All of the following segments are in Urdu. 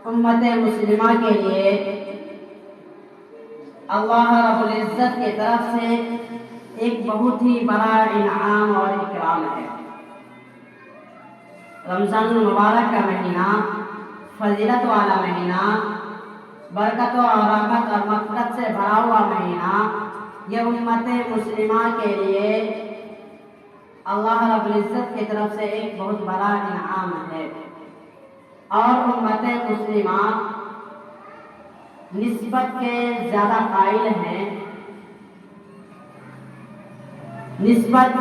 امت مسلمہ کے لیے اللہ رب العزت کی طرف سے ایک بہت ہی بڑا انعام اور اکرام ہے۔ رمضان المبارک کا مہینہ، فضیلت والا مہینہ، برکت اور رحمت اور مغفرت سے بھرا ہوا مہینہ، یہ امت مسلمہ کے لیے اللہ رب العزت کی طرف سے ایک بہت بڑا انعام ہے۔ اور امت مسلمہ نسبت کے زیادہ قائل ہیں۔ نسبت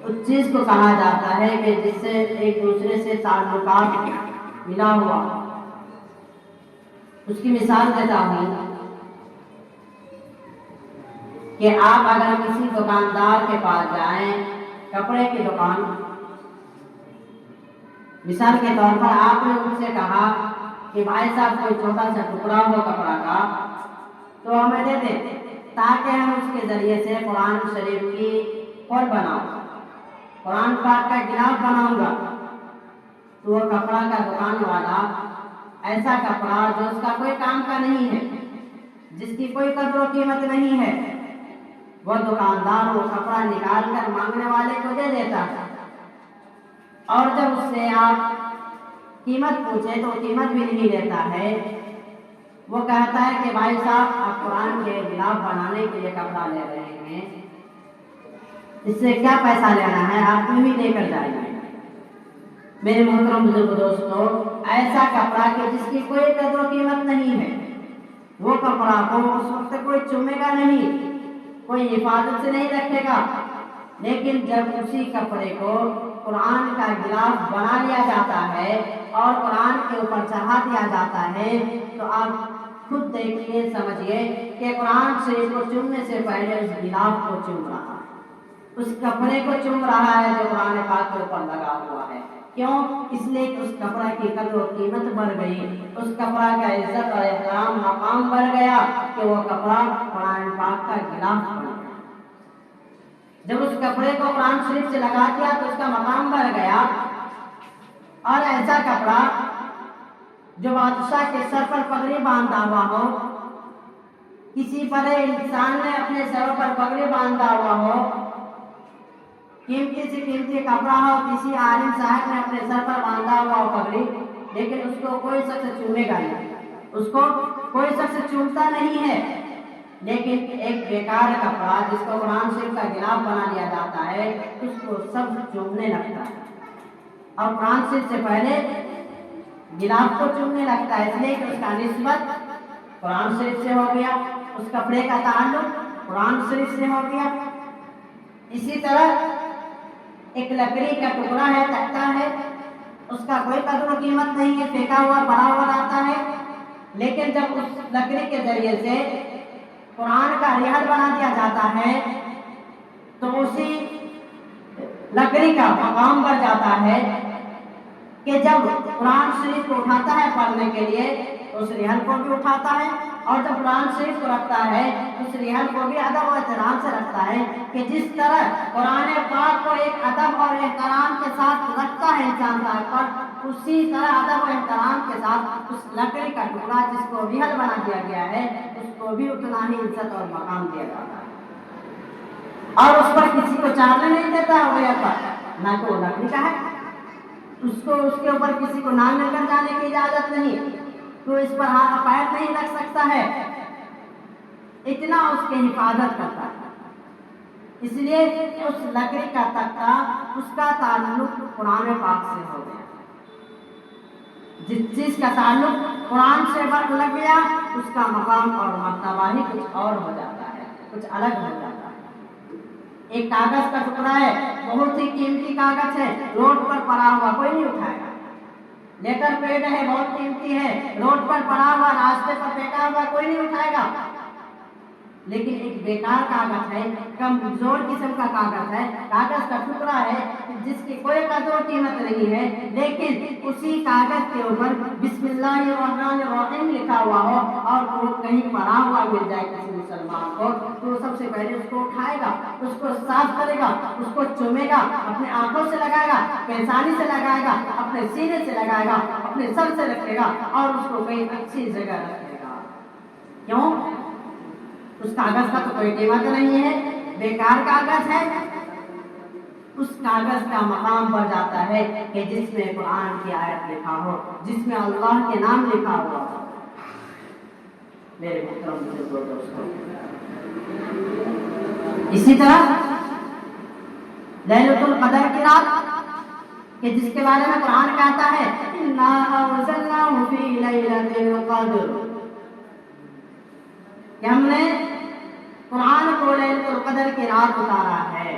اس چیز کو کہا جاتا ہے کہ جس سے ایک دوسرے سے تعلقات ملا ہوا۔ اس کی مثال دیتا ہوں کہ آپ اگر کسی دکاندار کے پاس جائیں، کپڑے کی دکان، مثال کے طور پر آپ نے ان سے کہا کہ بھائی صاحب کوئی چھوٹا سا ٹکڑا ہو کپڑا کا تو ہمیں دے دیں تاکہ ہم اس کے ذریعے سے قرآن شریف کی کھول بناؤں، قرآن پاک کا گلاف بناؤں گا۔ تو وہ کپڑا کا دکان والا ایسا کپڑا جو اس کا کوئی کام کا نہیں ہے، جس کی کوئی قدر و قیمت نہیں ہے، وہ دکاندار وہ کپڑا نکال کر مانگنے والے کو دے دیتا ہے، اور جب اس سے آپ قیمت پوچھے تو قیمت بھی نہیں لیتا ہے۔ وہ کہتا ہے کہ بھائی صاحب آپ قرآن کے غلاف بنانے کے لیے کپڑا لے رہے ہیں، اس سے کیا پیسہ لینا ہے، آپ کو بھی لے کر جائیے۔ میرے محترم بزرگ دوستو، ایسا کپڑا کہ جس کی کوئی قدر و قیمت نہیں ہے، وہ کپڑا کو اس وقت کوئی چومے گا نہیں، کوئی حفاظت سے نہیں رکھے گا، لیکن جب اسی کپڑے کو قرآن کا غلاف بنا لیا جاتا ہے اور قرآن کے اوپر چڑھا دیا جاتا ہے تو آپ خود دیکھیے، سمجھیے کہ قرآن شریف کو چومنے سے پہلے اس غلاف کو چوم رہا ہے، اس کپڑے کو چوم رہا ہے جو قرآن پاک کے اوپر لگا ہوا ہے۔ کیوں؟ اس لیے کہ اس کپڑا کی قدر و قیمت بڑھ گئی، اس کپڑا کا عزت اور احترام مقام بڑھ گیا کہ وہ کپڑا قرآن پاک کا غلاف بن گیا۔ جب اس کپڑے کو قرآن شریف سے لگا دیا تو اس کا مقام بڑھ گیا۔ اور ایسا کپڑا جو بادشاہ کے سر پر پگڑی باندھا ہوا ہو، کسی بڑے انسان نے اپنے سر پر پگڑی باندھا ہوا ہو، قیمتی سے قیمتی کپڑا ہو، کسی عالم صاحب نے اپنے سر پر باندھا ہوا ہو پگڑی، لیکن اس کو کوئی شخص چومے گا نہیں، اس کو کوئی شخص چومتا نہیں ہے۔ لیکن ایک بیکار کپڑا جس کو قرآن شریف کا غلاف بنا لیا جاتا ہے، اس کو سب چومنے لگتا ہے اور قرآن شریف سے پہلے غلاف کو چومنے لگتا ہے، اس لیے کہ اس کا نسبت قرآن شریف سے ہو گیا، اس کپڑے کا تعلق قرآن شریف سے ہو گیا۔ اسی طرح ایک لکڑی کا ٹکڑا ہے، تختہ ہے، اس کا کوئی قدر و قیمت نہیں ہے، پھینکا ہوا پڑا ہوا رہتا ہے، لیکن جب اس لکڑی کے ذریعے سے قرآن کا ریحل بنا دیا جاتا ہے تو اسی لکڑی کا مقام بڑھ جاتا ہے کہ جب قرآن شریف کو اٹھاتا ہے پڑھنے کے لیے تو اس ریحل کو بھی اٹھاتا ہے، اور جب قرآن شریف کو رکھتا ہے اس ریحل کو بھی ادب و احترام سے رکھتا ہے کہ جس طرح قرآن پاک کو ایک ادب اور احترام کے ساتھ رکھتا ہے انسان پر، اسی طرح ادب و احترام کے ساتھ اس لکڑی کا ٹکڑا جس کو ریحل بنا دیا گیا ہے اس کو بھی اتنا ہی عزت اور مقام دیا جاتا ہے، اور اس پر کسی کو چارنے نہیں دیتا ہے، نہ تو وہ لکڑی کا ہے، اس کے اوپر کسی کو نام لے کر جانے کی اجازت نہیں، تو اس پر ہاتھ پیر نہیں رکھ سکتا ہے، اتنا اس کی حفاظت کرتا ہے۔ اس لیے اس لکڑی کا تختہ اس کا تعلق قرآن پاک سے ہو گیا، جس چیز کا تعلق قرآن سے لگ گیا اس کا مقام اور مرتبہ ہی کچھ اور ہو جاتا ہے، کچھ الگ ہو جاتا ہے۔ ایک کاغذ کا ٹکڑا ہے، بہت ہی قیمتی کاغذ ہے، روڈ پر پڑا ہوا کوئی نہیں اٹھائے گا، لیٹر پیڈ ہے، بہت قیمتی ہے، روڈ پر پڑا ہوا، راستے پر پھینکا ہوا کوئی نہیں اٹھائے گا۔ لیکن ایک بیکار کاغذ ہے، کمزور قسم کا کاغذ ہے، کاغذ کا ٹکڑا ہے جس کی کوئی قدر و قیمت نہیں ہے، لیکن اسی کاغذ کے اوپر بسم اللہ الرحمن الرحیم لکھا ہوا ہو اور وہ کہیں پڑا ہوا مل جائے کسی مسلمان کو تو وہ سب سے پہلے اس کو اٹھائے گا، اس کو صاف کرے گا، اس کو چومے گا، اپنے آنکھوں سے لگائے گا، پیشانی سے لگائے گا، اپنے سینے سے لگائے گا، اپنے سر سے رکھے گا اور اس کو کہیں اچھی جگہ رکھے گا. کیوں؟ اس کاغذ کا تو کوئی قیمت نہیں ہے، بیکار کاغذ ہے. اس کاغذ کا مقام پر جاتا ہے کہ جس میں قرآن کی آیت لکھا ہو، جس میں اللہ کے نام لکھا ہوا ہو. میرے محترم بزرگوں دوستوں، اسی طرح لیلۃ القدر کی رات کہ جس کے بارے میں قرآن کہتا ہے اِنَّا أَنزَلْنَاهُ فِي لَيْلَةِ الْقَدْرِ، کہ ہم نے قرآن کو لیلۃ القدر کی رات اتارا ہے.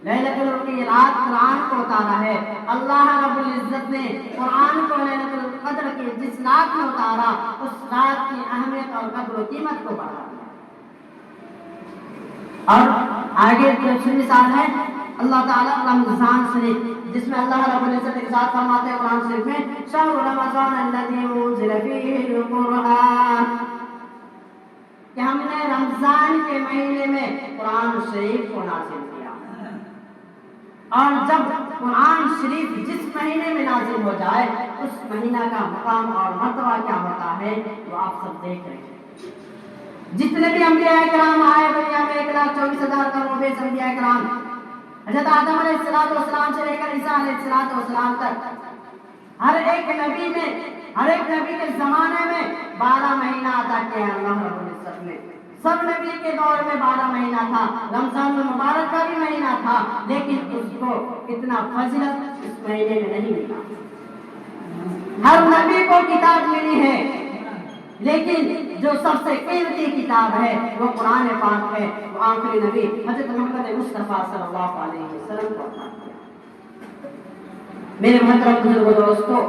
لیلۃ القدر کی رات قرآن کو اتارا ہے. اللہ رب العزت نے قرآن کو لیلۃ القدر کی جس رات میں اتارا، اس رات کی اہمیت اور قدر و قیمت کو بڑھا دیا. اور آگے دوسری مثال ہے اللہ تعالیٰ رمضان شریف، جس میں اللہ رب العزت ارشاد فرماتے ہیں قرآن شریف میں شہر رمضان الذی انزل فیہ القرآن، کہ ہم نے رمضان کے مہینے میں قرآن شریف کو نازل کیا. اور جب قرآن شریف جس مہینے میں نازل ہو جائے اس مہینہ کا مقام اور مرتبہ کیا ہوتا ہے وہ آپ سب دیکھ رہے ہیں. جتنے بھی انبیاء کرام آئے دنیا میں 1,24,000 کروڑ انبیاء کرام، حضرت آدم علیہ السلام سے لے کر عیسیٰ علیہ السلام تک، ہر ایک نبی میں، ہر ایک نبی کے زمانے میں 12 مہینہ عطا کیا اللہ رب العزت نے. سب نبی کے دور میں 12 مہینہ تھا، رمضان المبارک کا بھی مہینہ تھا، لیکن اس کو اتنا فضیلت اس مہینے میں نہیں ملا. ہر نبی کو کتاب ملی ہے، لیکن جو سب سے قیمتی کتاب ہے وہ قرآن پاک ہے. وہ آخری نبی حضرت محمد مصطفیٰ صلی اللہ علیہ وسلم کو عطا کیا. میرے محترم بزرگوں دوستو،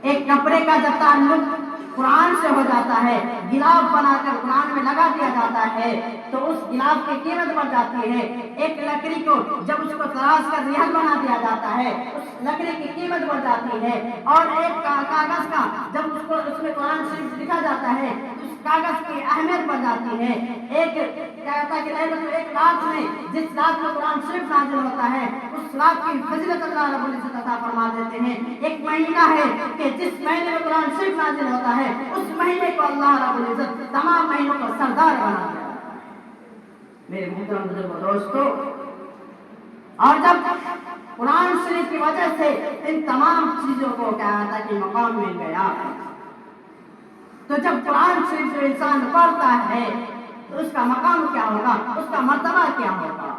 ایک کپڑے کا جب تعلق قرآن سے ہو جاتا ہے، گلاف بنا کر قرآن میں لگا دیا جاتا ہے تو اس گلاف کی قیمت بڑھ جاتی ہے. ایک لکڑی کو جب اس کو تراش کر ریحل بنا دیا جاتا ہے اس لکڑی کی قیمت بڑھ جاتی ہے. اور ایک کاغذ کا جب اس میں قرآن شریف لکھا جاتا ہے اس کاغذ کی اہمیت بڑھ جاتی ہے. ایک کہتا ہے کہ ایک رات میں جس رات میں قرآن شریف نازل ہوتا ہے اس رات کی فضیلت اللہ رب العزت عطا فرما دیتے ہیں. ایک مہینہ ہے کہ جس مہینے میں قرآن شریف نازل ہوتا ہے اس مہینے کو اللہ رب العزت تمام مہینوں کا سردار بنا دیا. میرے محترم بزرگوں دوستو، اور جب قرآن شریف کی وجہ سے ان تمام چیزوں کو کیا تھا کہ مقام مل گیا، تو جب قرآن شریف جو انسان پڑھتا ہے تو اس کا مقام کیا ہوگا، اس کا مرتبہ کیا ہوگا.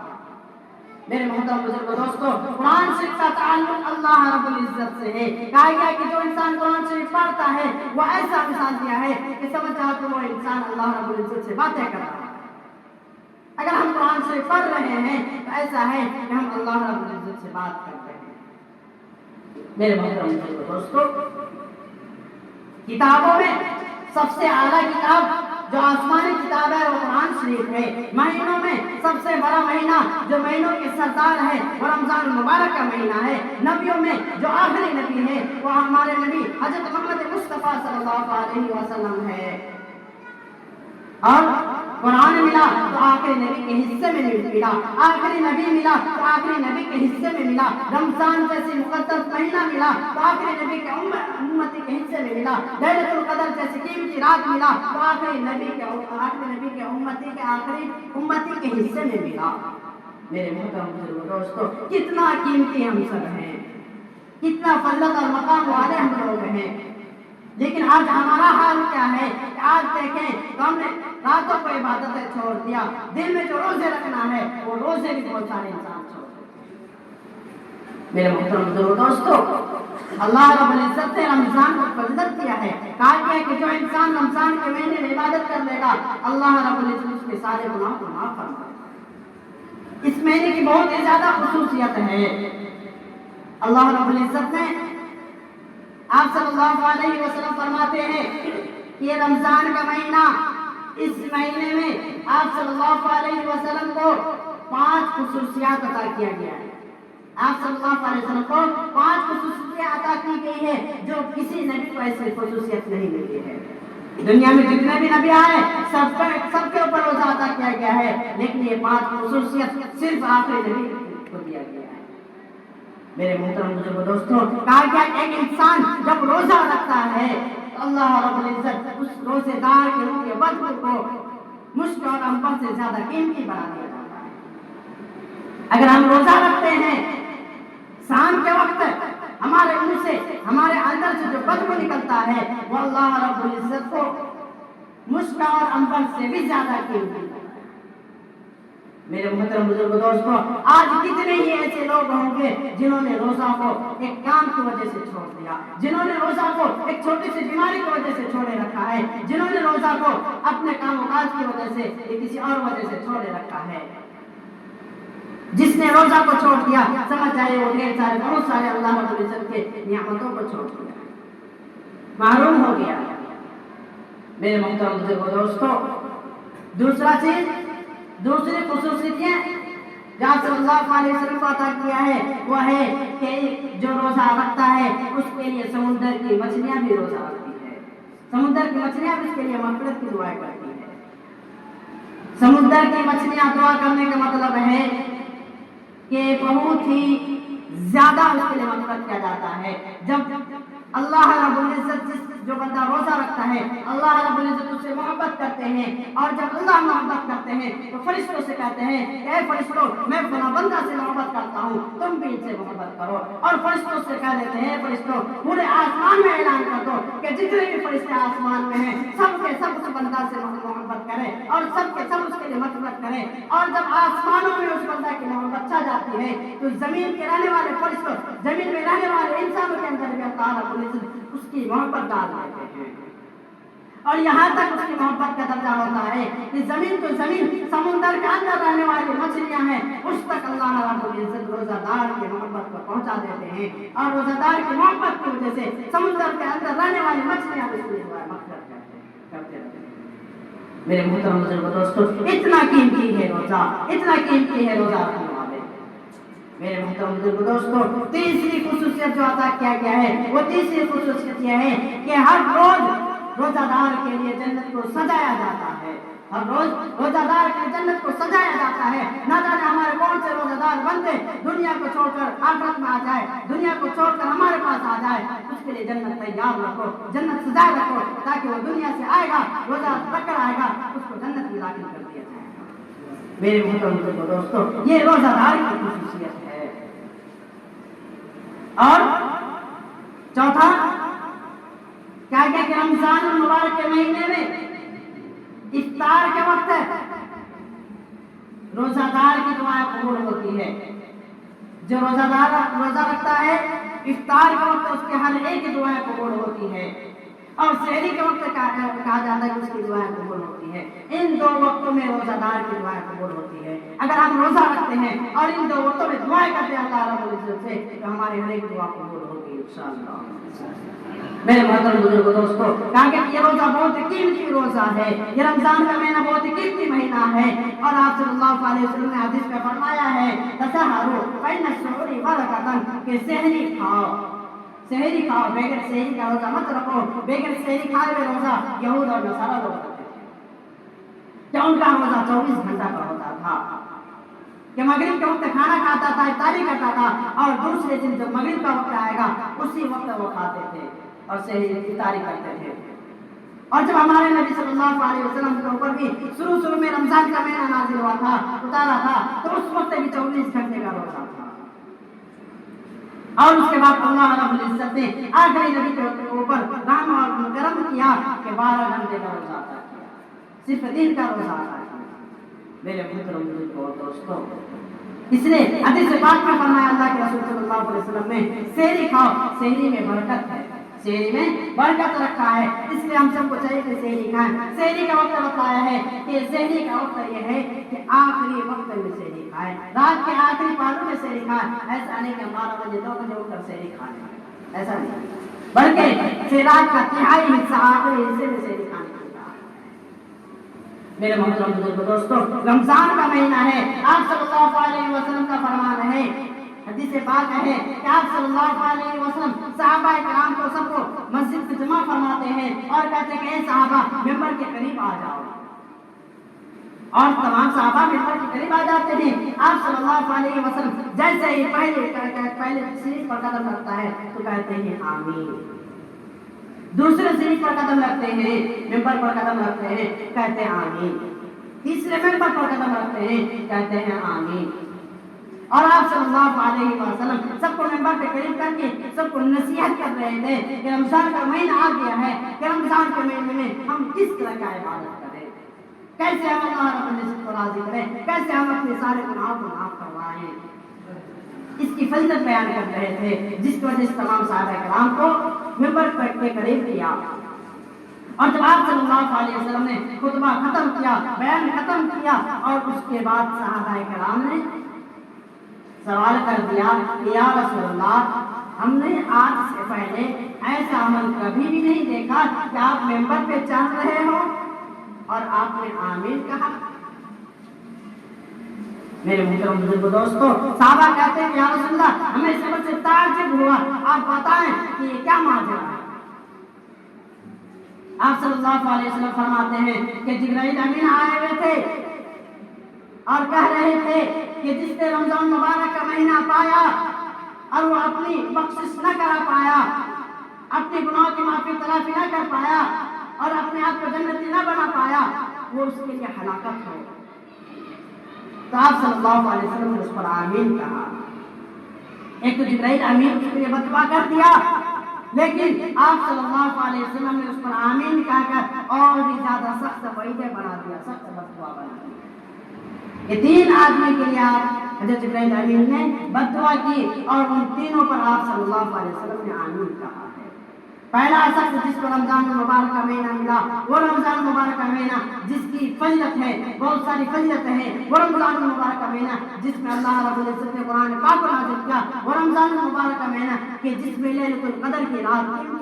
میرے محترم بزرگوں دوستو، قرآن شریف کا تعلق اللہ رب العزت سے ہے. کہا گیا کہ جو انسان قرآن شریف پڑھتا ہے وہ ایسا مثال دیا ہے کہ سمجھ جاؤ کہ وہ انسان اللہ رب العزت سے باتیں کر رہا ہے. اگر ہم قرآن شریف پڑھ رہے ہیں تو ایسا ہے کہ ہم اللہ رب العزت سے بات کر رہے ہیں. میرے محترم بزرگوں دوستو، کتابوں میں سب سے اعلیٰ کتاب جو آسمانی کتاب ہے وہ قرآن شریف ہے. مہینوں میں سب سے بڑا مہینہ جو مہینوں کے سردار ہے وہ رمضان المبارک کا مہینہ ہے. نبیوں میں جو آخری نبی ہے وہ ہمارے نبی حضرت محمد مصطفیٰ صلی اللہ علیہ وسلم ہے. اور قرآن ملا تو آخری نبی کے حصے میں ملا، آخری نبی ملا تو آخری نبی کے حصے میں ملا. رمضان جیسی مقدس مہینہ ملا تو آخری نبی کے امتی کے حصے میں ملا. لیلۃ القدر جیسی قیمتی رات ملا تو آخری نبی کے امتی کے حصے میں ملا. میرے محترم بزرگوں دوستو، کتنا قیمتی ہم سب ہیں، کتنا فضیلت اور مقام والے ہم لوگ ہیں. لیکن آج ہمارا حال کیا ہے کہ آج دیکھیں تو ہم نے راتوں کو عبادتیں چھوڑ دیا، دل میں جو روزے رکھنا ہے وہ روزے بھی بہت سارے انسان چھوڑ دیا. میرے محترم بزرگوں دوستو، اللہ رب العزت نے رمضان کو فضیلت دیا ہے. کہا کہ جو انسان رمضان کے مہینے میں عبادت کر لے گا اللہ رب العزت اس کے سارے گناہ کو معاف فرما دے گا. اس مہینے کی بہت ہی زیادہ خصوصیت ہے. اللہ رب العزت نے آپ صلی اللہ علیہ وسلم فرماتے ہیں کہ یہ رمضان کا مہینہ، اس مہینے میں آپ صلی اللہ علیہ وسلم کو 5 خصوصیات عطا کیا گیا ہے. آپ صلی اللہ علیہ وسلم کو 5 خصوصیات عطا کی گئی ہے جو کسی نبی کو ایسی خصوصیت نہیں ملی ہے. دنیا میں جتنے بھی نبی آئے سب کے اوپر روزہ عطا کیا گیا ہے، لیکن یہ 5 خصوصیت صرف آخری نبی کو دیا گیا ہے. میرے محترم بزرگ دوستوں، کہا گیا کہ ایک انسان جب روزہ رکھتا ہے تو اللہ رب العزت اس روزے دار کے روح کے بدبو کو مشک اور عنبر سے زیادہ قیمتی بنا دیا جاتا ہے۔ اگر ہم روزہ رکھتے ہیں، شام کے وقت ہمارے منہ سے، ہمارے اندر سے جو بدبو نکلتا ہے وہ اللہ رب العزت کو مشک اور عنبر سے بھی زیادہ قیمتی ہے۔ میرے محترم بزرگ دوستوں، آج کتنے ہی ایسے لوگ ہوں گے جنہوں نے روزہ کو ایک کام کی وجہ سے چھوڑ دیا، جنہوں نے روزہ کو ایک چھوٹی سی بیماری کی وجہ سے چھوڑے رکھا ہے، جنہوں نے روزہ کو اپنے کام و کاج کی وجہ سے یا کسی اور وجہ سے چھوڑے رکھا ہے۔ جس نے روزہ کو چھوڑ دیا، سمجھ جائے وہ ڈھیر سارے بہت سارے اللہ رب العزت کے نعمتوں کو چھوڑ دیا، محروم ہو گیا۔ میرے محترم بزرگ دوستوں، دوسری خصوصیت جہاں صلی اللہ علیہ وسلم کو عطا کیا ہے وہ ہے کہ جو روزہ رکھتا ہے اس کے لیے سمندر کی مچھلیاں بھی روزہ رکھتی ہے، سمندر کی مچھلیاں بھی اس کے لیے مغفرت کی دعائیں کرتی ہے۔ سمندر کی مچھلیاں دعا کرنے کا مطلب ہے کہ بہت ہی زیادہ اس کے لیے مغفرت کیا جاتا ہے۔ جب اللہ رب العزت جو بندہ روزہ رکھتا ہے، اللہ رب العزت اس سے محبت کرتے ہیں، اور جب اللہ محبت کرتے ہیں تو فرشتوں سے کہتے ہیں کہ اے فرشتوں، میں فلاں بندہ سے محبت کرتا ہوں، تم بھی ان سے محبت کرو، اور فرشتوں سے کہہ دیتے ہیں فرشتوں پورے آسمان میں اعلان کر دو کہ جتنے بھی فرشتے آسمان میں ہیں سب کے سب اس بندہ سے محبت کریں اور سب کے سب اس کے لیے مغفرت کریں۔ اور جب آسمانوں میں اس بندہ کی محبت چھا جاتی ہے تو زمین کے رہنے والے فرشتوں، زمین میں رہنے والے انسانوں کے اندر بھی اللہ رب العزت اس کی محبت ڈال دیتے ہیں، اور یہاں تک اس کی محبت کا درجہ ہوتا ہے کہ زمین تو زمین، سمندر کے اندر رہنے والی مچھلیاں ہیں، اس تک اللہ رب العزت روزہ دار کی محبت کو پہنچا دیتے ہیں، اور روزہ دار کی محبت کی وجہ سے سمندر کے اندر رہنے والی مچھلیاں اس کی مغفرت کرتے ہیں۔ میرے محترم بزرگ دوستوں، اتنا قیمتی ہے روزہ، اتنا قیمتی ہے روزہ رکھنے والے۔ میرے محترم بزرگ دوستوں، تیسری خصوصیت جو عطا کیا گیا ہے وہ تیسری خصوصیت یہ ہے کہ ہر روز روزہ دار کے لیے جنت کو سجایا جاتا ہے، ہر روز روزہ دار کے جنت کو سجایا جاتا ہے۔ نہ جانے ہمارے کون سے روزہ دار بندے دنیا کو چھوڑ کر آخرت میں آ جائے، دنیا کو چھوڑ کر ہمارے پاس آ جائے، اس کے لیے جنت تیار رکھو، جنت سجائے رکھو، تاکہ وہ دنیا سے آئے گا، روزہ رکھ کر آئے گا، اس کو جنت میں داخل کر دیا جائے گا۔ میرے محترم دوستوں، یہ روزہ دار کی خصوصیت ہے۔ اور چوتھا کیا کہ رمضان المبارک کے مہینے میں افطار کے وقت روزہ دار کی دعائیں قبول ہوتی ہے۔ جو روزہ دار روزہ رکھتا ہے، افطار کے وقت اس کے ہر ایک کی دعائیں قبول ہوتی ہے، اور سحری کے وقت کہا جاتا ہے کہ اس کی دعائیں قبول ہوتی ہے۔ ان دو وقتوں میں روزہ دار کی دعائیں قبول ہوتی ہے۔ اگر ہم روزہ رکھتے ہیں اور ان دو وقتوں میں دعائیں کرتے ہیں اللہ رب العزت سے تو ہماری ہر ایک دعا قبول ہوگی انشاءاللہ۔ میرے محترم بزرگ دوستوں، کہا کہ یہ روزہ بہت قیمتی روزہ ہے، یہ رمضان کا مہینہ بہت قیمتی مہینہ ہے، اور آپ صلی اللہ علیہ وسلم نے حدیث میں فرمایا ہے تسحروا فإن السحور برکۃ، کہ سحری کھاؤ، سحری کھاؤ، بغیر سحری کا روزہ مت رکھو۔ بغیر سحری کھائے ہوئے روزہ یہود اور نصارہ لوگ رکھتے تھے، کہ ان کا روزہ 24 گھنٹہ کا ہوتا تھا، کہ مغرب کے وقت کھانا کھاتا تھا، افطاری کرتا تھا، اور دوسرے دن جب مغرب کا وقت آئے گا اسی وقت وہ کھاتے تھے اور سحری افطاری کرتے تھے۔ اور جب ہمارے نبی صلی اللہ علیہ وسلم کے اوپر بھی شروع میں رمضان کا مہینہ نازل ہوا تھا، اتارا تھا، تو اس وقت بھی 24 گھنٹے کا روزہ تھا، اور اس کے بعد اللہ رب العزت نے آخری نبی کے اوپر رحم اور کرم کیا کہ 12 گھنٹے کا روزہ عطا کیا، صرف دن کا روزہ عطا کیا۔ میرے محترم دوستوں، اس نے حدیث پاک میں فرمایا اللہ کے رسول صلی اللہ علیہ وسلم نے سحری کھاؤ، سحری میں برکت ہے، سحری میں برکت رکھا ہے، اس لیے ہم سب کو چاہیے کہ سحری کھائیں۔ سحری کا وقت بتایا ہے کہ سحری کا وقت یہ ہے کہ آخری وقت میں سحری کھائیں، رات کے آخری پہلو میں سحری کھائیں، ایسا نہیں کہ 12 بجے 2 بجے اٹھ کر سحری کھائیں، ایسا نہیں، بلکہ رات کا تہائی حصہ آخری حصے میں سحری کھانے کا۔ میرے محترم بزرگ دوستوں، رمضان کا مہینہ ہے، آپ صلی اللہ علیہ وسلم کا فرمان ہے، حدیث پاک ہے کہ آپ صلی اللہ علیہ وسلم صحابہ کرام کو سب کو مسجد میں جمع فرماتے ہیں اور کہتے ہیں کہ اے صحابہ ممبر کے قریب آ جاؤ، اور تمام صحابہ ممبر کے قریب آ جاتے ہیں. آپ صلی اللہ علیہ وسلم جیسے ہی پہلے سیڑھی پر قدم رکھتا ہے تو کہتے ہیں آمین. دوسرے سیڑھی پر قدم رکھتے ہیں, ممبر پر قدم رکھتے ہیں, کہتے ہیں آمین. تیسرے ممبر پر قدم رکھتے ہیں, کہتے ہیں آمین. اور آپ صلی اللہ علیہ وسلم سب کو ممبر پہ قریب کر کے سب کو نصیحت کر رہے تھے کہ رمضان کا مہینہ آ گیا ہے, کہ رمضان کے مہینے میں ہم کس طرح کا عبادت کریں, کیسے ہم اللہ رب العزت کو راضی کریں, کیسے ہم اپنے سارے گناہوں کو معاف کروائیں. اس کی فضیلت بیان کر رہے تھے, جس کی وجہ سے تمام صحابہ کرام کو ممبر کے قریب کیا. اور جب آپ صلی اللہ علیہ وسلم نے خطبہ ختم کیا, بیان ختم کیا, اور اس کے بعد صحابہ کرام نے سوال کر دیا کہ یا رسول اللہ, ہم نے آج سے پہلے ایسا عمل کبھی بھی نہیں دیکھا کہ آپ ممبر پہ چل رہے ہو اور آپ نے آمین کہا. میرے محترم بزرگ دوستو, صحابہ کہتے ہیں کہ یا رسول اللہ, ہمیں اس بات سے تعجب ہوا, آپ بتائیں کہ یہ کیا ماجرا ہے. آپ صلی اللہ علیہ وسلم فرماتے ہیں کہ جبرائیل امین آئے ہوئے تھے اور کہہ رہے تھے کہ جس نے رمضان مبارک کا مہینہ پایا اور وہ اپنی بخشش نہ کرا پایا, اپنے گناہوں کی معافی تلافی نہ کر پایا اور اپنے آپ کو جنتی نہ بنا پایا, وہ اس کے لیے ہلاکت ہو. تو آپ صلی اللہ علیہ وسلم نے اس پر آمین کہا. ایک تو جبرائیل امین کے لیے بددعا کر دیا, لیکن آپ صلی اللہ علیہ وسلم نے اس پر آمین کہا کر اور بھی زیادہ سخت وعیدیں بنا دیا, سخت بددعا بنا دیا. یہ تین آدمی کے لیے حضرت جبرائیل امین نے بددعا کی اور ان تینوں پر آپ صلی اللہ علیہ وسلم نے آمین کہا ہے. پہلا شخص جس کو رمضان مبارک کا مہینہ ملا, وہ رمضان مبارک کا مہینہ جس کی فضیلت ہے, بہت ساری فضیلتیں ہیں, وہ رمضان مبارک کا مہینہ جس میں اللہ رب العزت نے قرآن پاک کو نازل کیا, وہ رمضان مبارک کا مہینہ کہ جس میں لیلۃ القدر کی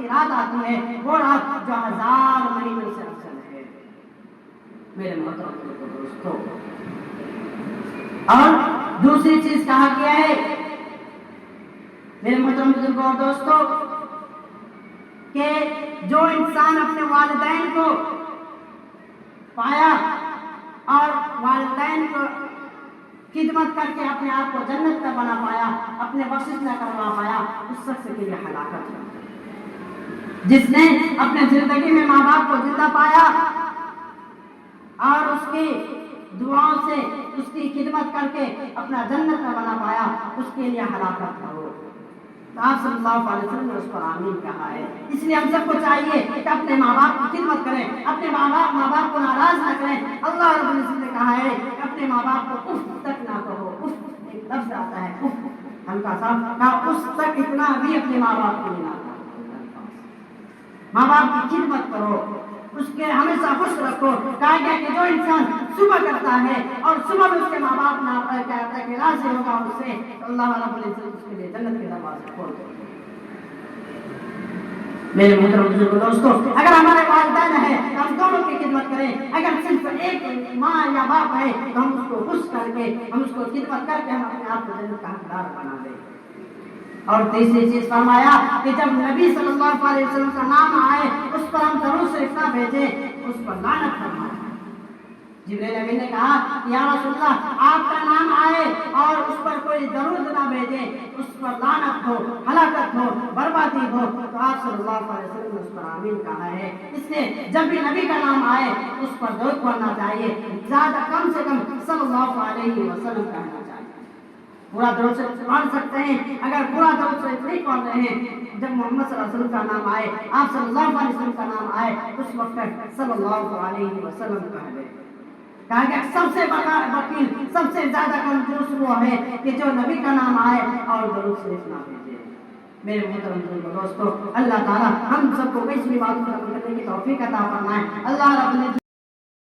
رات آتی ہے, وہ رات جو 1000 مہینوں سے افضل ہے. میرے محترم دوستو, اور دوسری چیز کہا گیا ہے میرے محترم بزرگوں اور دوستوں کہ جو انسان اپنے والدین کو پایا اور والدین کو خدمت کر کے اپنے آپ کو جنت کا بنا پایا, اپنے بخشش نہ کروا پایا, اس شخص کے لیے ہلاکت ہے. جس نے اپنے زندگی میں ماں باپ کو زندہ پایا اور اس کی دعاؤں سے اس کی خدمت کر کے اپنا جنت کا بنا پایا, اس کے لیے ہلاکت ہو. تو آپ صلی اللہ علیہ وسلم نے اس پر آمین کہا ہے. اس لیے ہم سب کو چاہیے کہ اپنے ماں باپ کی خدمت کریں, اپنے ماں باپ کو ناراض نہ کریں. اللہ رب العزت نے کہا ہے کہ اپنے ماں باپ کو اف تک نہ کہو. اف ایک لفظ آتا ہے, اف ہلکا سا کہا, اس تک اتنا بھی اپنے ماں باپ کو نہیں آتا. ماں باپ کی خدمت کرو, اس کے ہمیشہ خوش رکھو. کہا گیا کہ جو انسان صبح کرتا ہے اور صبح میں اس کے ماں باپ نہ کہتا ہے کہ راضی ہوگا اس سے, اللہ رب العزت اس کے لیے جنت کے دروازے کھول دے. میرے محترم بزرگوں دوستو, اگر ہمارے والدین ہیں تو ہم دونوں کی خدمت کریں. اگر صرف ایک ماں یا باپ ہے تو ہم اس کو خوش کر کے, ہم اس کو خدمت کر کے ہم اپنے آپ کو جنت کا حقدار بنا دیں. اور تیسری چیز فرمایا کہ جب نبی صلی اللہ علیہ وسلم کا نام آئے اس پر ہم درود شریف نہ بھیجیں, اس پر لعنت فرمائیں. جبرائیل امین نے کہا یا رسول اللہ, آپ کا نام آئے اور اس پر کوئی درود نہ بھیجے, اس پر لعنت ہو, ہلاکت ہو, بربادی ہو. تو آپ صلی اللہ علیہ وسلم نے اس پر آمین کہا ہے. اس لیے جب بھی نبی کا نام آئے اس پر درود پڑھنا چاہیے, زیادہ کم سے کم صلی اللہ علیہ وسلم کہنا چاہیے. پورا درود شریف پڑھ سکتے ہیں, اگر پورا درود شریف نہیں پڑھ رہے ہیں, جب محمد صلی اللہ علیہ وسلم کا نام آئے, آپ صلی اللہ علیہ وسلم کا نام آئے, اس وقت صلی اللہ علیہ وسلم کہہ دیں. کہا کہ سب سے بڑا وکیل, سب سے زیادہ کنجوس وہ ہے کہ جو نبی کا نام آئے اور درود شریف نہ بھیجے. میرے محترم دوستو, اللہ تعالی ہم سب کو اس بات کو کرنے کی توفیق عطا فرمائے. اللہ رب